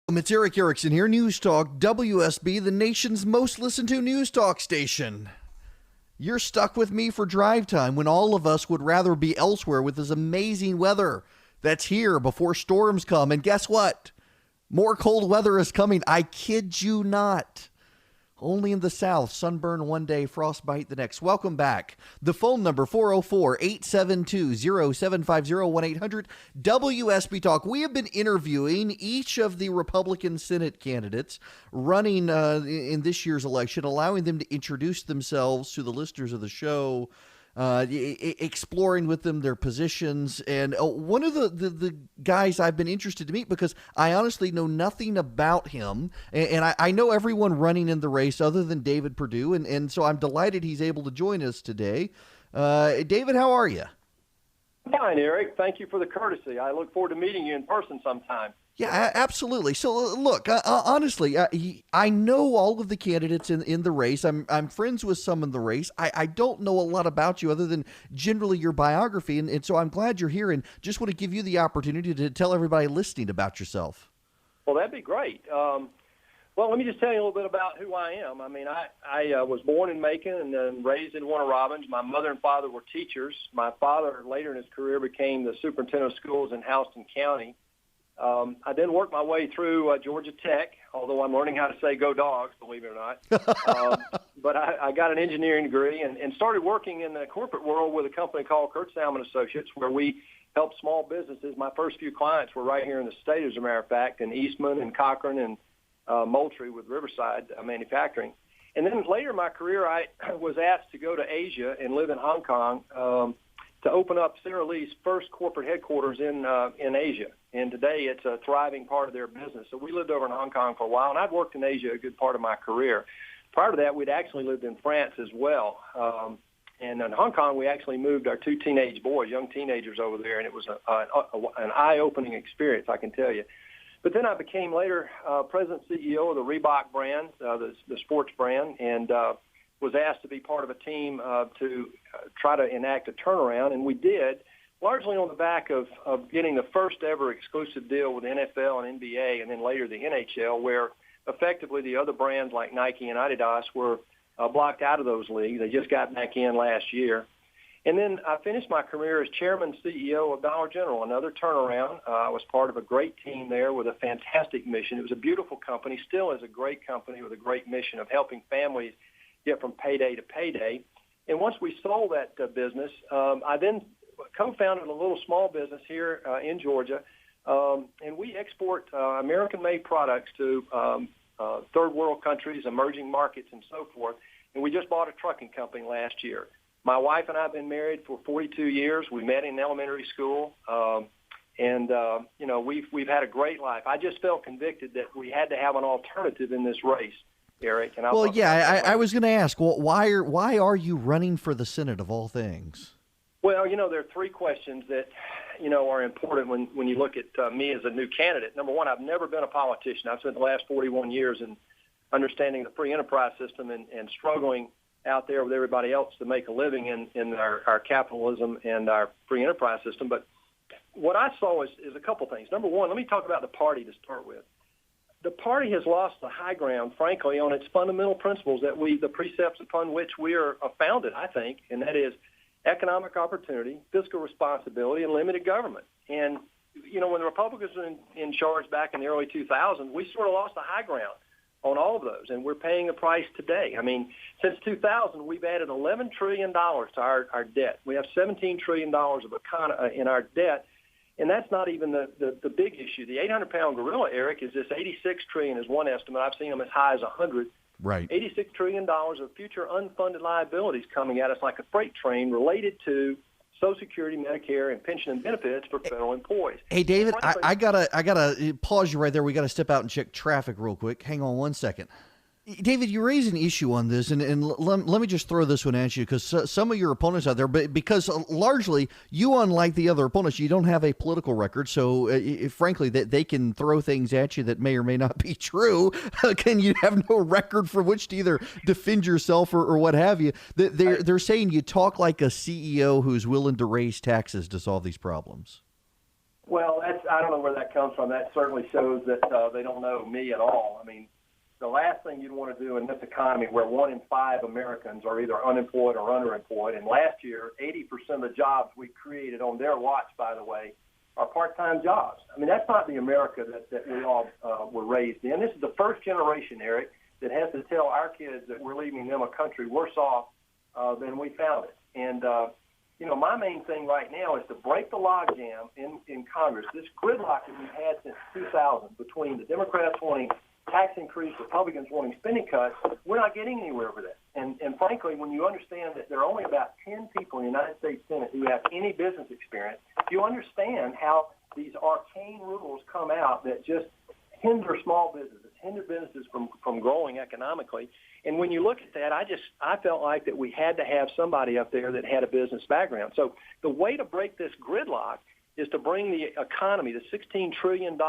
It's Erick Erickson here, News Talk WSB, the nation's most listened to news talk station. You're stuck with me for drive time when all of us would rather be elsewhere with this amazing weather that's here before storms come. And guess what? More cold weather is coming. I kid you not. Only in the South, sunburn one day, frostbite the next. Welcome back. The phone number, 404-872-0750-1-800 WSB Talk. We have been interviewing each of the Republican Senate candidates running in this year's election, allowing them to introduce themselves to the listeners of the show, exploring with them their positions. And one of the guys I've been interested to meet, because I honestly know nothing about him, and I know everyone running in the race other than David Perdue, and so I'm delighted he's able to join us today. David, how are you? Fine, Eric. Thank you for the courtesy. I look forward to meeting you in person sometime. Yeah, absolutely. So look, honestly, I know all of the candidates in the race. I'm friends with some in the race. I don't know a lot about you other than generally your biography, and so I'm glad you're here and just want to give you the opportunity to tell everybody listening about yourself. Well, that'd be great. Well, let me just tell you a little bit about who I am. I mean, I was born in Macon and then raised in Warner Robins. My mother and father were teachers. My father, later in his career, became the superintendent of schools in Houston County. I then worked my way through Georgia Tech, although I'm learning how to say "Go Dogs," believe it or not. But I got an engineering degree and started working in the corporate world with a company called Kurt Salmon Associates, where we helped small businesses. My first few clients were right here in the state, as a matter of fact, in Eastman and Cochran and Moultrie with Riverside Manufacturing. And then later in my career, I was asked to go to Asia and live in Hong Kong to open up Sara Lee's first corporate headquarters in Asia. And today it's a thriving part of their business. So we lived over in Hong Kong for a while, and I'd worked in Asia a good part of my career. Prior to that, we'd actually lived in France as well. And in Hong Kong, we actually moved our two teenage boys, young teenagers over there, and it was an eye-opening experience, I can tell you. But then I became later president and CEO of the Reebok brand, the sports brand, and was asked to be part of a team to try to enact a turnaround, and we did, largely on the back of getting the first ever exclusive deal with the NFL and NBA, and then later the NHL, where effectively the other brands like Nike and Adidas were blocked out of those leagues. They just got back in last year. And then I finished my career as chairman and CEO of Dollar General, another turnaround. I was part of a great team there with a fantastic mission. It was a beautiful company, still is a great company with a great mission of helping families get from payday to payday. And once we sold that business, I then co-founded a little small business here in Georgia, and we export American-made products to third world countries, emerging markets, and so forth. And we just bought a trucking company last year. My wife and I have been married for 42 years. We met in elementary school, and we've had a great life. I just felt convicted that we had to have an alternative in this race, Eric. And I was going to ask, well, why are you running for the Senate of all things? Well, there are three questions that, are important when you look at me as a new candidate. Number one, I've never been a politician. I've spent the last 41 years in understanding the free enterprise system and struggling out there with everybody else to make a living in our capitalism and our free enterprise system. But what I saw is a couple things. Number one, let me talk about the party to start with. The party has lost the high ground, frankly, on its fundamental principles the precepts upon which we are founded, I think, and that is economic opportunity, fiscal responsibility, and limited government. And, when the Republicans were in charge back in the early 2000s, we sort of lost the high ground on all of those, and we're paying a price today. I mean, since 2000, we've added $11 trillion to our debt. We have $17 trillion in our debt, and that's not even the big issue. The 800-pound gorilla, Eric, is this $86 trillion is one estimate. I've seen them as high as 100. Right. $86 trillion of future unfunded liabilities coming at us like a freight train related to Social Security, Medicare, and pension and benefits for federal employees. Hey, David, I gotta pause you right there. We got to step out and check traffic real quick. Hang on one second. David, you raise an issue on this, and let me just throw this one at you, because some of your opponents out there, but because largely you, unlike the other opponents, you don't have a political record, so frankly, that they can throw things at you that may or may not be true. Can you have no record for which to either defend yourself or what have you? They're saying you talk like a CEO who's willing to raise taxes to solve these problems. Well, I don't know where that comes from. That certainly shows that they don't know me at all. I mean, the last thing you'd want to do in this economy where 1 in 5 Americans are either unemployed or underemployed, and last year, 80% of the jobs we created on their watch, by the way, are part-time jobs. I mean, that's not the America that we all were raised in. This is the first generation, Eric, that has to tell our kids that we're leaving them a country worse off than we found it. And, my main thing right now is to break the logjam in Congress, this gridlock that we've had since 2000 between the Democrats wanting tax increase, Republicans wanting spending cuts. We're not getting anywhere with it. And frankly, when you understand that there are only about 10 people in the United States Senate who have any business experience, you understand how these arcane rules come out that just hinder small businesses, hinder businesses from growing economically. And when you look at that, I felt like that we had to have somebody up there that had a business background. So the way to break this gridlock is to bring the economy, the $16 trillion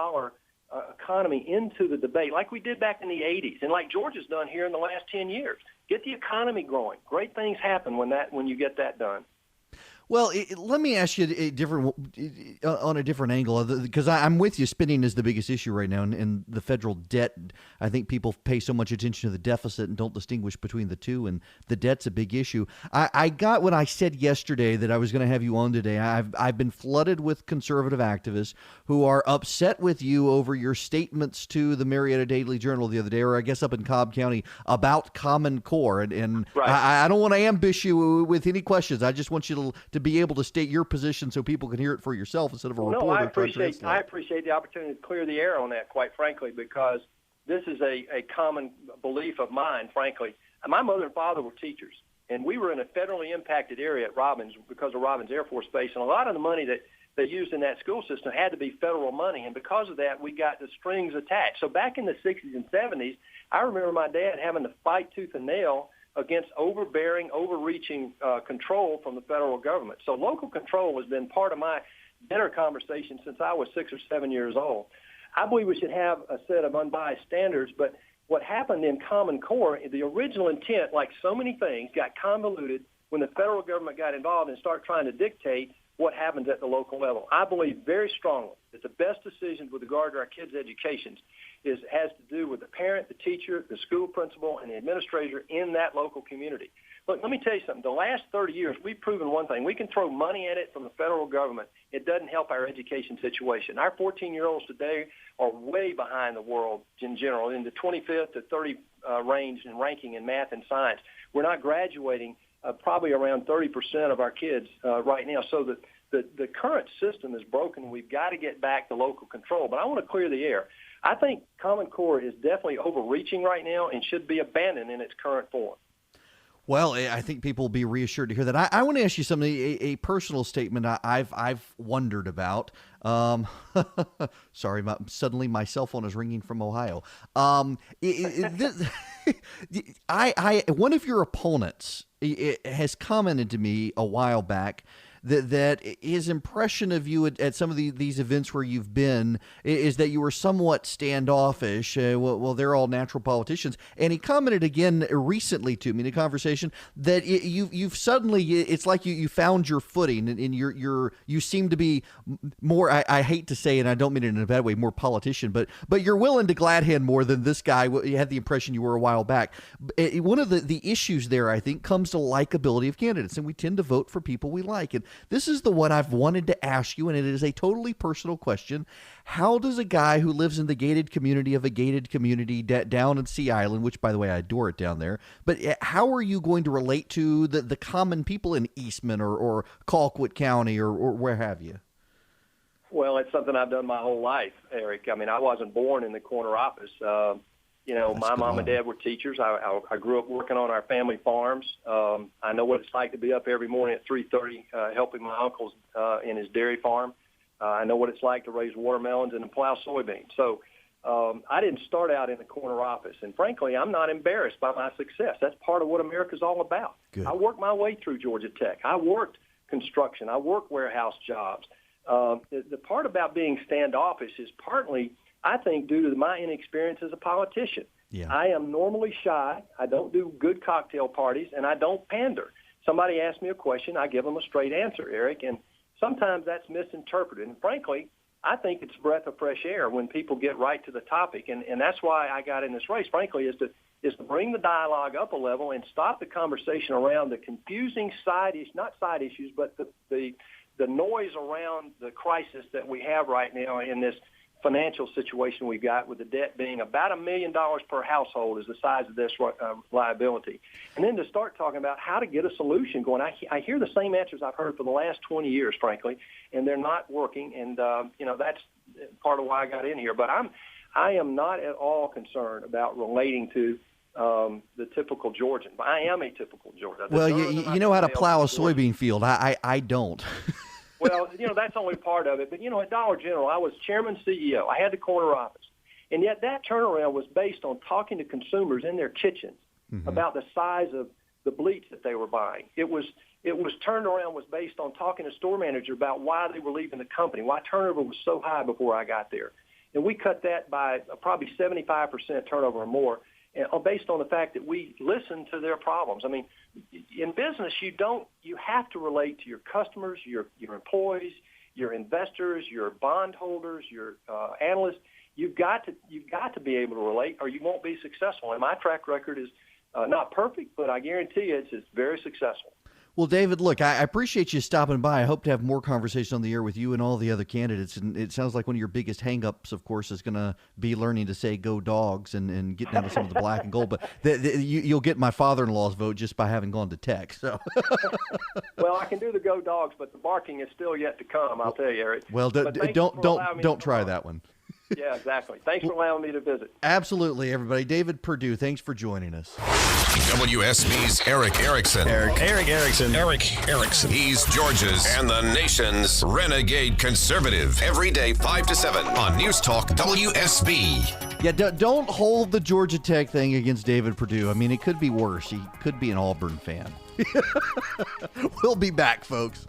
economy into the debate like we did back in the 80s and like Georgia's done here in the last 10 years. Get the economy growing. Great things happen when you get that done. Well, let me ask you on a different angle, because I'm with you. Spending is the biggest issue right now, and the federal debt. I think people pay so much attention to the deficit and don't distinguish between the two, and the debt's a big issue. I got when I said yesterday that I was going to have you on today. I've been flooded with conservative activists who are upset with you over your statements to the Marietta Daily Journal the other day, or I guess up in Cobb County, about Common Core, and right. I don't want to ambush you with any questions. I just want you to be able to state your position so people can hear it for yourself instead of a reporter. No, I appreciate the opportunity to clear the air on that, quite frankly, because this is a common belief of mine, frankly. My mother and father were teachers, and we were in a federally impacted area at Robbins because of Robbins Air Force Base, and a lot of the money that they used in that school system had to be federal money, and because of that, we got the strings attached. So back in the 60s and 70s, I remember my dad having to fight tooth and nail against overbearing, overreaching control from the federal government. So local control has been part of my dinner conversation since I was 6 or 7 years old. I believe we should have a set of unbiased standards, but what happened in Common Core, the original intent, like so many things, got convoluted when the federal government got involved and started trying to dictate what happens at the local level. I believe very strongly that the best decision with regard to our kids' educations has to do with the parent, the teacher, the school principal, and the administrator in that local community. Look, let me tell you something. The last 30 years, we've proven one thing. We can throw money at it from the federal government. It doesn't help our education situation. Our 14-year-olds today are way behind the world in general, in the 25th to 30 range in ranking in math and science. We're not graduating probably around 30% of our kids right now. So the current system is broken. We've got to get back to local control. But I want to clear the air. I think Common Core is definitely overreaching right now and should be abandoned in its current form. Well, I think people will be reassured to hear that. I want to ask you something, a personal statement I've wondered about. Sorry, suddenly my cell phone is ringing from Ohio. One of your opponents has commented to me a while back that his impression of you at some of these events where you've been is that you were somewhat standoffish. Well, they're all natural politicians. And he commented again recently to me in a conversation that you've suddenly, it's like you found your footing, and you seem to be more, I hate to say, and I don't mean it in a bad way, more politician, but you're willing to glad hand more than this guy. You had the impression you were a while back. One of the issues there, I think, comes to likability of candidates, and we tend to vote for people we like. And this is the one I've wanted to ask you, and it is a totally personal question. How does a guy who lives in the gated community of a gated community down in Sea Island, which, by the way, I adore it down there, but how are you going to relate to the common people in Eastman or Colquitt County or where have you? Well, it's something I've done my whole life, Eric. I mean, I wasn't born in the corner office. My mom and dad were teachers. I grew up working on our family farms. I know what it's like to be up every morning at 3:30 helping my uncles in his dairy farm. I know what it's like to raise watermelons and to plow soybeans. So I didn't start out in the corner office. And frankly, I'm not embarrassed by my success. That's part of what America's all about. Good. I worked my way through Georgia Tech. I worked construction. I worked warehouse jobs. The part about being standoffish is partly, I think, due to my inexperience as a politician. Yeah. I am normally shy. I don't do good cocktail parties, and I don't pander. Somebody asks me a question, I give them a straight answer, Eric, and sometimes that's misinterpreted. And frankly, I think it's a breath of fresh air when people get right to the topic, and that's why I got in this race. Frankly, is to bring the dialogue up a level and stop the conversation around the confusing not side issues, but the noise around the crisis that we have right now in this financial situation we've got, with the debt being about $1 million per household is the size of this liability. And then to start talking about how to get a solution going. I hear the same answers I've heard for the last 20 years, frankly, and they're not working. And, that's part of why I got in here. But I am not at all concerned about relating to the typical Georgian. But I am a typical Georgian. Well, you know how to plow a soybean field. I don't. Well, that's only part of it. But, at Dollar General, I was chairman CEO. I had the corner office. And yet that turnaround was based on talking to consumers in their kitchens about the size of the bleach that they were buying. It was turned around was based on talking to store managers about why they were leaving the company, why turnover was so high before I got there. And we cut that by probably 75% turnover or more, based on the fact that we listened to their problems. I mean, in business, you have to relate to your customers, your employees, your investors, your bondholders, your analysts. You've got to be able to relate, or you won't be successful. And my track record is not perfect, but I guarantee you it's very successful. Well, David, look, I appreciate you stopping by. I hope to have more conversation on the air with you and all the other candidates. And it sounds like one of your biggest hang-ups, of course, is going to be learning to say "go dogs" and get down to some of the black and gold. But you'll get my father-in-law's vote just by having gone to Tech. So. Well, I can do the "go dogs," but the barking is still yet to come. I'll tell you, Eric. Well, don't try that one. Yeah, exactly. Thanks for allowing me to visit. Absolutely, everybody. David Perdue, thanks for joining us. WSB's Erick Erickson. Erick Erickson. He's Georgia's and the nation's renegade conservative. Every day, 5 to 7 on News Talk WSB. Yeah, don't hold the Georgia Tech thing against David Perdue. I mean, it could be worse. He could be an Auburn fan. We'll be back, folks.